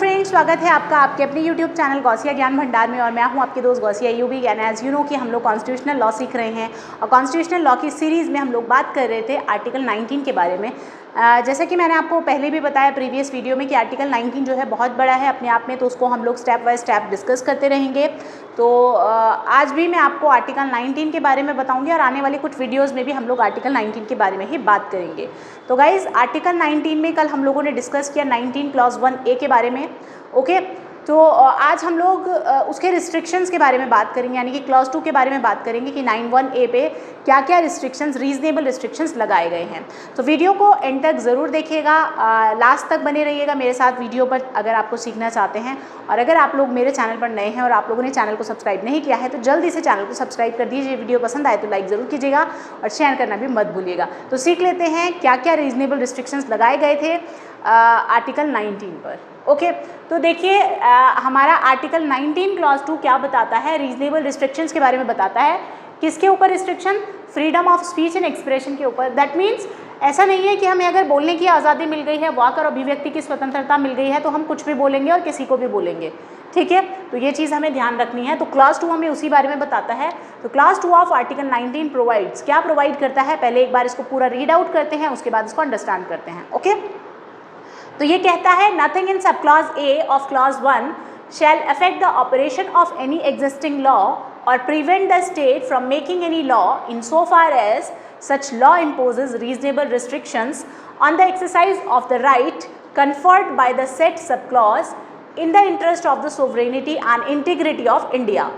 Friends, स्वागत है आपका आपके अपने यूट्यूब चैनल गौसिया ज्ञान भंडार में। और मैं हूं आपके दोस्त गौसिया यूबी। एंड एज यू नो कि हम लोग कॉन्स्टिट्यूशनल लॉ सीख रहे हैं और कॉन्स्टिट्यूशनल लॉ की सीरीज़ में हम लोग बात कर रहे थे आर्टिकल 19 के बारे में। जैसे कि मैंने आपको पहले भी बताया प्रीवियस वीडियो में कि आर्टिकल 19 जो है बहुत बड़ा है अपने आप में, तो उसको हम लोग स्टेप बाय स्टेप डिस्कस करते रहेंगे। तो आज भी मैं आपको आर्टिकल 19 के बारे में बताऊंगी और आने वाली कुछ वीडियोस में भी हम लोग आर्टिकल 19 के बारे में ही बात करेंगे। तो गाइज़, आर्टिकल 19 में कल हम लोगों ने डिस्कस किया 19 क्लॉज 1A के बारे में। ओके, तो आज हम लोग उसके रिस्ट्रिक्शंस के बारे में बात करेंगे, यानी कि क्लॉज 2 के बारे में बात करेंगे कि 91A पे क्या क्या रिस्ट्रिक्शंस, रीजनेबल रिस्ट्रिक्शंस लगाए गए हैं। तो वीडियो को एंड तक ज़रूर देखिएगा, लास्ट तक बने रहिएगा मेरे साथ वीडियो पर अगर आपको सीखना चाहते हैं। और अगर आप लोग मेरे चैनल पर नए हैं और आप लोगों ने चैनल को सब्सक्राइब नहीं किया है तो जल्दी से चैनल को सब्सक्राइब कर दीजिए। वीडियो पसंद आए तो लाइक ज़रूर कीजिएगा और शेयर करना भी मत भूलिएगा। तो सीख लेते हैं क्या क्या रीजनेबल रिस्ट्रिक्शंस लगाए गए थे आर्टिकल 19 पर। ओके, तो देखिए हमारा आर्टिकल 19 क्लॉज 2 क्या बताता है, रीजनेबल रिस्ट्रिक्शंस के बारे में बताता है। किसके ऊपर restriction? Freedom of speech and expression के ऊपर। दैट मीन्स ऐसा नहीं है कि हमें अगर बोलने की आज़ादी मिल गई है, वाक और अभिव्यक्ति की स्वतंत्रता मिल गई है तो हम कुछ भी बोलेंगे और किसी को भी बोलेंगे। ठीक है, तो ये चीज़ हमें ध्यान रखनी है। तो क्लॉज 2 हमें उसी बारे में बताता है। तो क्लॉज 2 ऑफ आर्टिकल 19 प्रोवाइड्स, क्या प्रोवाइड करता है, पहले एक बार इसको पूरा रीड आउट करते हैं, उसके बाद इसको अंडरस्टैंड करते हैं। ओके, तो ये कहता है nothing in sub clause A of clause 1 shall affect the operation of any existing law or prevent the state from making any law insofar as such law imposes reasonable restrictions on the exercise of the right conferred by the said subclause in the interest of the sovereignty and integrity of India,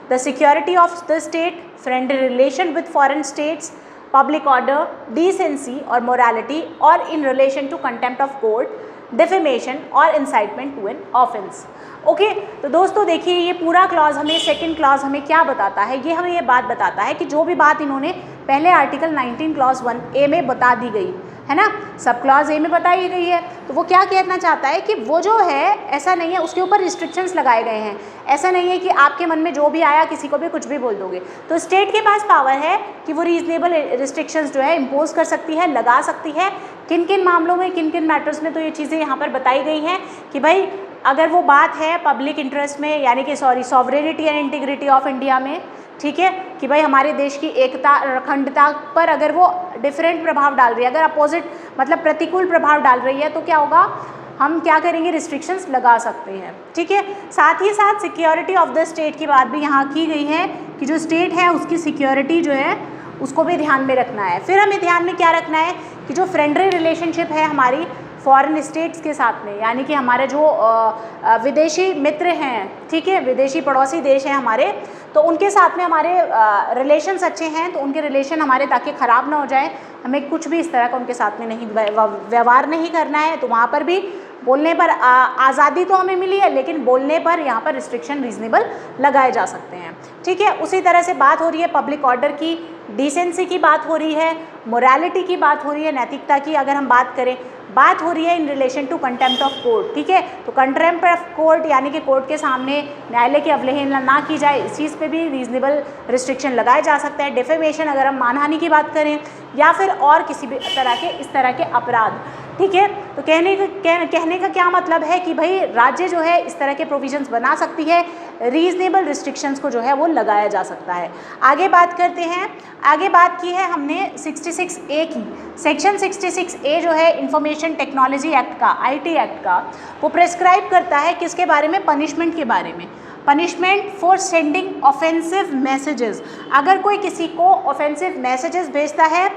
the security of the state, friendly relation with foreign states, public order, decency or morality, or in relation to contempt of court, defamation और incitement to an offence. Okay, तो दोस्तों देखिए ये पूरा clause हमें, second clause हमें क्या बताता है, ये हमें ये बात बताता है कि जो भी बात इन्होंने पहले आर्टिकल 19 क्लॉज 1A में बता दी गई है ना, सब क्लॉज A में बताई गई है, तो वो क्या कहना चाहता है कि वो जो है ऐसा नहीं है, उसके ऊपर रिस्ट्रिक्शंस लगाए गए हैं। ऐसा नहीं है कि आपके मन में जो भी आया किसी को भी कुछ भी बोल दोगे। तो स्टेट के पास पावर है कि वो रीजनेबल रिस्ट्रिक्शंस जो है इम्पोज कर सकती है, लगा सकती है। किन किन मामलों में, किन किन मैटर्स में, तो ये चीज़ें यहाँ पर बताई गई हैं कि भाई अगर वो बात है पब्लिक इंटरेस्ट में, यानी कि sovereignty and integrity of India में, ठीक है, कि भाई हमारे देश की एकता अखंडता पर अगर वो डिफरेंट प्रभाव डाल रही है, अगर अपोजिट मतलब प्रतिकूल प्रभाव डाल रही है तो क्या होगा, हम क्या करेंगे, रिस्ट्रिक्शंस लगा सकते हैं। ठीक है, साथ ही साथ सिक्योरिटी ऑफ द स्टेट की बात भी यहाँ की गई है कि जो स्टेट है उसकी सिक्योरिटी जो है उसको भी ध्यान में रखना है। फिर हमें ध्यान में क्या रखना है कि जो फ्रेंडली रिलेशनशिप है हमारी फॉरेन स्टेट्स के साथ में, यानी कि हमारे जो विदेशी मित्र हैं, ठीक है, विदेशी पड़ोसी देश हैं हमारे, तो उनके साथ में हमारे रिलेशंस अच्छे हैं, तो उनके रिलेशन हमारे ताकि ख़राब ना हो जाए, हमें कुछ भी इस तरह का उनके साथ में नहीं व्यवहार नहीं करना है। तो वहाँ पर भी बोलने पर आज़ादी तो हमें मिली है, लेकिन बोलने पर यहाँ पर रिस्ट्रिक्शन रीजनेबल लगाए जा सकते हैं। ठीक है, उसी तरह से बात हो रही है पब्लिक ऑर्डर की, डिसेंसी की बात हो रही है, मोरालिटी की बात हो रही है, नैतिकता की अगर हम बात करें, बात हो रही है in relation to contempt of court. ठीक है, तो कंटेम्प्ट ऑफ कोर्ट यानी कि कोर्ट के सामने न्यायालय की अवहेलना ना की जाए, इस चीज़ पे भी रीजनेबल रिस्ट्रिक्शन लगाए जा सकता है। डिफेमेशन अगर हम मानहानि की बात करें या फिर और किसी भी तरह के इस तरह के अपराध। ठीक है, तो कहने का क्या मतलब है कि भाई राज्य जो है इस तरह के प्रोविजंस बना सकती है, रीजनेबल रिस्ट्रिक्शंस को जो है वो लगाया जा सकता है। आगे बात करते हैं, आगे बात की है हमने 66A की। सेक्शन 66A जो है इंफॉर्मेशन टेक्नोलॉजी एक्ट का, IT एक्ट का, वो प्रेस्क्राइब करता है किसके बारे में, पनिशमेंट के बारे में। Punishment for sending offensive messages, अगर कोई किसी को ऑफेंसिव मैसेजेस भेजता है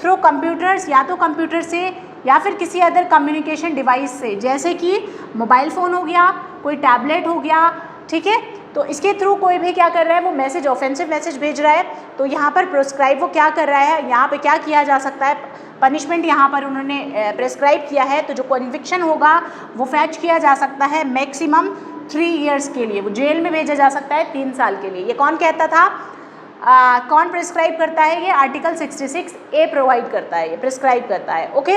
थ्रू कंप्यूटर्स, या तो कंप्यूटर से या फिर किसी अदर कम्युनिकेशन डिवाइस से, जैसे कि मोबाइल फ़ोन हो गया, कोई टैबलेट हो गया, ठीक है, तो इसके थ्रू कोई भी क्या कर रहा है, वो मैसेज, ऑफेंसिव मैसेज भेज रहा है, तो यहाँ पर प्रेस्क्राइब वो क्या कर रहा है, यहाँ पे क्या किया जा सकता है, पनिशमेंट यहाँ पर उन्होंने प्रेस्क्राइब किया है। तो जो कन्विक्शन होगा वो फैच किया जा सकता है मैक्सिमम 3 ईयर्स के लिए, वो जेल में भेजा जा सकता है 3 साल के लिए। ये कौन कहता था, कौन प्रेस्क्राइब करता है, ये आर्टिकल 66A प्रोवाइड करता है, ये प्रेस्क्राइब करता है। ओके,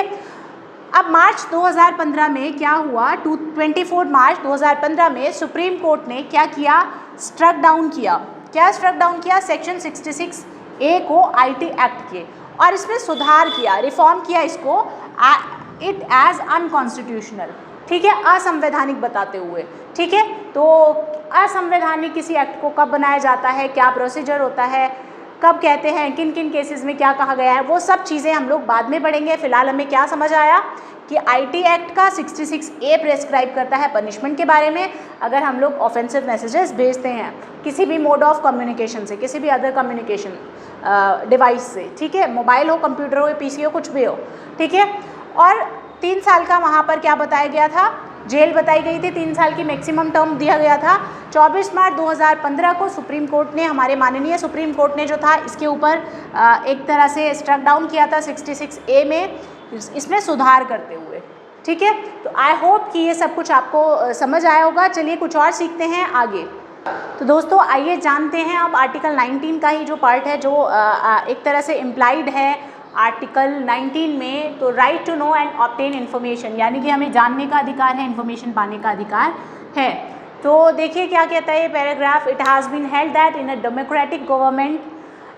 अब मार्च 2015 में क्या हुआ, 24 मार्च 2015 में सुप्रीम कोर्ट ने क्या किया, स्ट्रक डाउन किया। क्या स्ट्रक डाउन किया, सेक्शन 66A को IT एक्ट के, और इसमें सुधार किया, रिफॉर्म किया इसको, इट एज अनकॉन्स्टिट्यूशनल। ठीक है, असंवैधानिक बताते हुए। ठीक है, तो असंवैधानिक किसी एक्ट को कब बनाया जाता है, क्या प्रोसीजर होता है, कब कहते हैं, किन किन केसेस में क्या कहा गया है, वो सब चीज़ें हम लोग बाद में पढ़ेंगे। फिलहाल हमें क्या समझ आया कि आईटी एक्ट का 66A प्रेस्क्राइब करता है पनिशमेंट के बारे में अगर हम लोग ऑफेंसिव मैसेजेस भेजते हैं किसी भी मोड ऑफ कम्युनिकेशन से, किसी भी अदर कम्युनिकेशन डिवाइस से। ठीक है, मोबाइल हो, कंप्यूटर हो, पीसी हो, कुछ भी हो। ठीक है, और 3 साल का वहाँ पर क्या बताया गया था, जेल बताई गई थी, 3 साल की मैक्सिमम टर्म दिया गया था। 24 मार्च 2015 को सुप्रीम कोर्ट ने, हमारे माननीय सुप्रीम कोर्ट ने जो था इसके ऊपर एक तरह से स्ट्रक डाउन किया था 66A में, इसमें सुधार करते हुए। ठीक है, तो आई होप कि ये सब कुछ आपको समझ आया होगा। चलिए कुछ और सीखते हैं आगे। तो दोस्तों आइए जानते हैं अब आर्टिकल 19 का ही जो पार्ट है, जो एक तरह से इम्प्लाइड है आर्टिकल 19 में। तो right to know and obtain information, यानी कि हमें जानने का अधिकार है, इन्फॉर्मेशन पाने का अधिकार है। तो देखिए क्या कहता है ये paragraph, it has been held that in a democratic government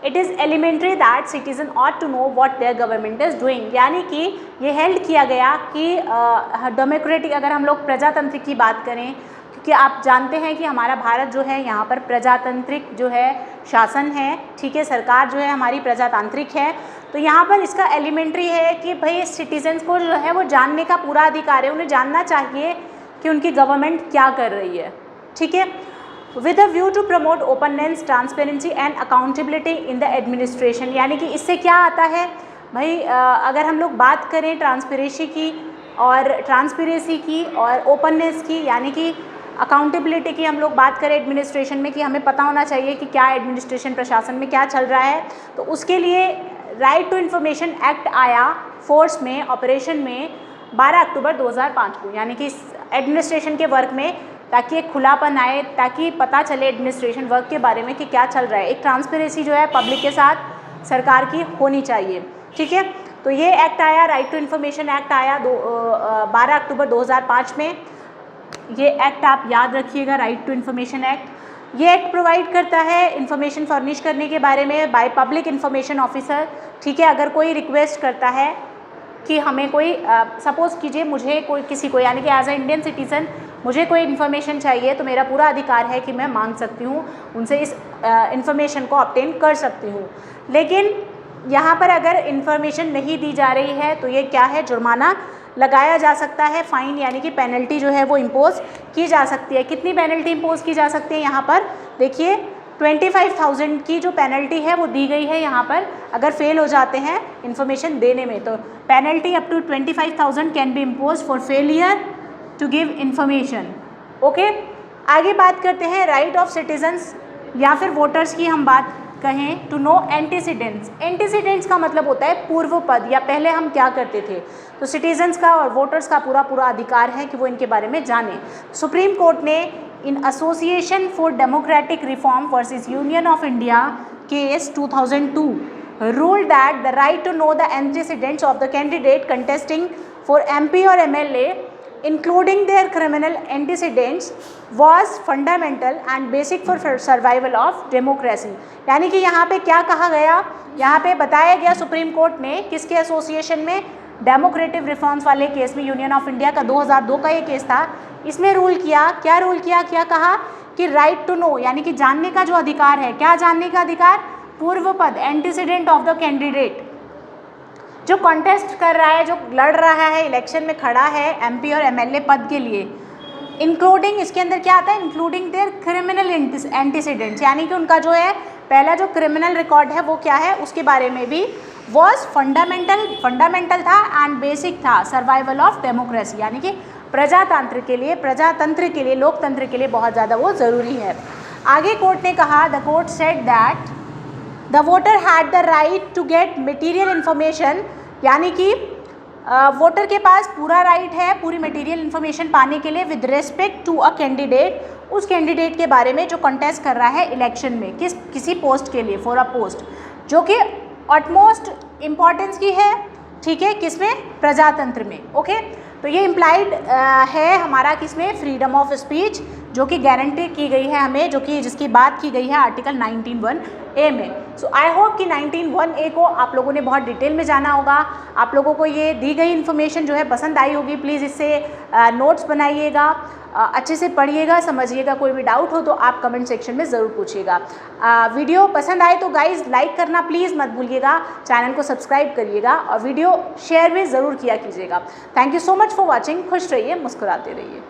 it is elementary that citizen ought to know what their government is doing, यानी कि ये हेल्ड किया गया कि डेमोक्रेटिक, अगर हम लोग प्रजातंत्र की बात करें, क्योंकि आप जानते हैं कि हमारा भारत जो है यहाँ पर प्रजातांत्रिक जो है शासन है। ठीक है, सरकार जो है हमारी प्रजातांत्रिक है। तो यहाँ पर इसका एलिमेंट्री है कि भाई सिटीजन्स को जो है वो जानने का पूरा अधिकार है, उन्हें जानना चाहिए कि उनकी गवर्नमेंट क्या कर रही है। ठीक है, with a view to promote openness, transparency and accountability in the administration, यानी कि इससे क्या आता है भाई, अगर हम लोग बात करें ट्रांसपेरेंसी की और ओपननेस की, यानी कि अकाउंटेबिलिटी की हम लोग बात करें एडमिनिस्ट्रेशन में, कि हमें पता होना चाहिए कि क्या एडमिनिस्ट्रेशन प्रशासन में क्या चल रहा है, तो उसके लिए राइट टू इन्फॉर्मेशन एक्ट आया फोर्स में, ऑपरेशन में 12 अक्टूबर 2005 को, यानी कि एडमिनिस्ट्रेशन के वर्क में, ताकि एक खुलापन आए, ताकि पता चले एडमिनिस्ट्रेशन वर्क के बारे में कि क्या चल रहा है। एक ट्रांसपेरेंसी जो है पब्लिक के साथ सरकार की होनी चाहिए। ठीक है, तो ये एक्ट आया, राइट टू इन्फॉर्मेशन एक्ट आया 12 अक्टूबर 2005 में। ये एक्ट आप याद रखिएगा, राइट टू इन्फॉर्मेशन एक्ट। ये एक्ट प्रोवाइड करता है इन्फॉर्मेशन फर्निश करने के बारे में बाय पब्लिक इन्फॉर्मेशन ऑफिसर। ठीक है, अगर कोई रिक्वेस्ट करता है कि हमें कोई सपोज़ कीजिए मुझे कोई किसी को, यानी कि एज अ इंडियन सिटीज़न मुझे कोई इन्फॉर्मेशन चाहिए, तो मेरा पूरा अधिकार है कि मैं मांग सकती हूँ, उनसे इस इन्फॉर्मेशन को ऑब्टेन कर सकती हूँ। लेकिन यहाँ पर अगर इन्फॉर्मेशन नहीं दी जा रही है तो ये क्या है, जुर्माना लगाया जा सकता है, फ़ाइन यानी कि पेनल्टी जो है वो इम्पोज़ की जा सकती है। कितनी पेनल्टी इम्पोज़ की जा सकती है, यहाँ पर देखिए 25,000 की जो पेनल्टी है वो दी गई है यहाँ पर, अगर फेल हो जाते हैं इन्फॉर्मेशन देने में, तो penalty up to 25,000 can be impose for failure to give information. Okay, आगे बात करते हैं राइट ऑफ सिटीजन्स या फिर वोटर्स की हम बात कहें, टू नो एंटीसीडेंट्स। एंटीसीडेंट्स का मतलब होता है पूर्व पद, या पहले हम क्या करते थे। तो सिटीजन्स का और वोटर्स का पूरा अधिकार है कि वो इनके बारे में जाने। सुप्रीम कोर्ट ने in association for democratic reform versus union of India case 2002 ruled that the right to know the antecedents of the candidate contesting for MP or MLA, including their criminal antecedents, was fundamental and basic for survival of democracy। यानी कि यहाँ पे क्या कहा गया, यहाँ पे बताया गया सुप्रीम कोर्ट ने किसके एसोसिएशन में, डेमोक्रेटिव रिफॉर्म्स वाले केस में, यूनियन ऑफ इंडिया का 2002 का ये केस था, इसमें रूल किया, क्या रूल किया, क्या कहा कि राइट टू नो यानी कि जानने का जो अधिकार है, क्या जानने का अधिकार, पूर्व पद, एंटीसीडेंट ऑफ द कैंडिडेट, जो कॉन्टेस्ट कर रहा है, जो लड़ रहा है, इलेक्शन में खड़ा है एमपी और एमएलए पद के लिए, इंक्लूडिंग, इसके अंदर क्या आता है, इंक्लूडिंग देयर क्रिमिनल एंटीसीडेंट्स, यानी कि उनका जो है पहला जो क्रिमिनल रिकॉर्ड है वो क्या है, उसके बारे में भी वॉज फंडामेंटल था एंड बेसिक था सर्वाइवल ऑफ डेमोक्रेसी, यानी कि प्रजातंत्र के लिए, लोकतंत्र के लिए बहुत ज़्यादा वो ज़रूरी है। आगे कोर्ट ने कहा, the court said that the voter had the right to get material information, यानी कि वोटर के पास पूरा राइट है पूरी मटेरियल इन्फॉर्मेशन पाने के लिए with respect to a candidate, उस कैंडिडेट के बारे में जो कंटेस्ट कर रहा है इलेक्शन में, किसी पोस्ट के लिए, फॉर अ पोस्ट, जो कि ऑटमोस्ट इम्पॉर्टेंस की है, ठीक है, किसमें, प्रजातंत्र में। ओके, तो ये इम्प्लाइड है हमारा किसमें, फ्रीडम ऑफ स्पीच जो कि गारंटी की गई है हमें, जो कि जिसकी बात की गई है आर्टिकल 19(1)A में। सो आई होप कि 19(1)A को आप लोगों ने बहुत डिटेल में जाना होगा। आप लोगों को ये दी गई इन्फॉर्मेशन जो है पसंद आई होगी। प्लीज़ इससे नोट्स बनाइएगा, अच्छे से पढ़िएगा, समझिएगा। कोई भी डाउट हो तो आप कमेंट सेक्शन में ज़रूर पूछिएगा। वीडियो पसंद आए तो गाइज़ लाइक करना प्लीज़ मत भूलिएगा, चैनल को सब्सक्राइब करिएगा और वीडियो शेयर भी ज़रूर किया कीजिएगा। Thank you so much for watching. खुश रहिए, मुस्कुराते रहिए।